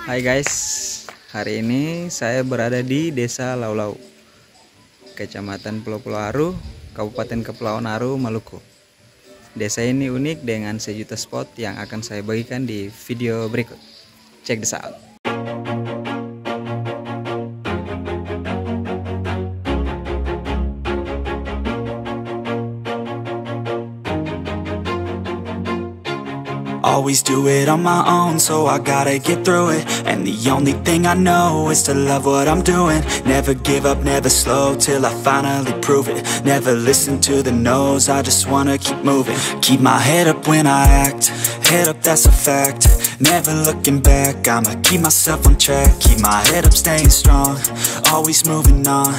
Hai guys, hari ini saya berada di Desa Lau-Lau, Kecamatan Pulau-Pulau Aru, Kabupaten Kepulauan Aru, Maluku. Desa ini unik dengan sejuta spot yang akan saya bagikan di video berikut. Check this out. Always do it on my own, so I gotta get through it. And the only thing I know is to love what I'm doing. Never give up, never slow, till I finally prove it. Never listen to the no's, I just wanna keep moving. Keep my head up when I act, head up, that's a fact. Never looking back, I'ma keep myself on track. Keep my head up, staying strong, always moving on.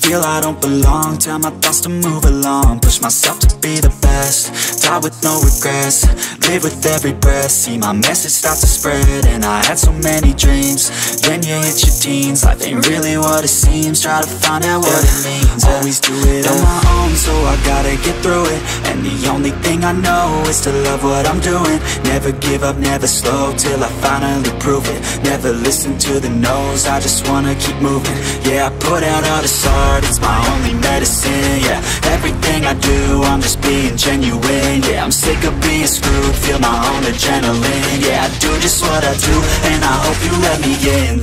Feel I don't belong, tell my thoughts to move along. Push myself to be the best, die with no regrets. Live with every breath, see my message start to spread. And I had so many dreams, then you hit your teens. Life ain't really what it seems, try to find out what it means. Always do it on my own, so I gotta get through it. And the only thing I know is to love what I'm doing. Never give up, never slow, till I finally prove it. Never listen to the no's, I just wanna keep moving. Yeah, I put out all this art, it's my only medicine. Yeah, everything I do, I'm just being genuine. Yeah, I'm sick of being screwed, feel my own adrenaline. Yeah, I do just what I do, and I hope you let me in,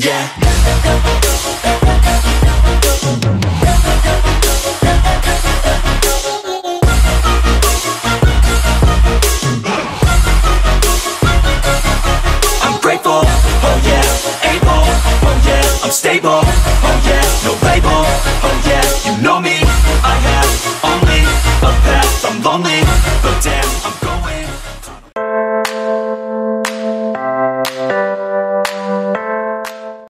yeah. I'm grateful, oh yeah, able, oh yeah, I'm stable, oh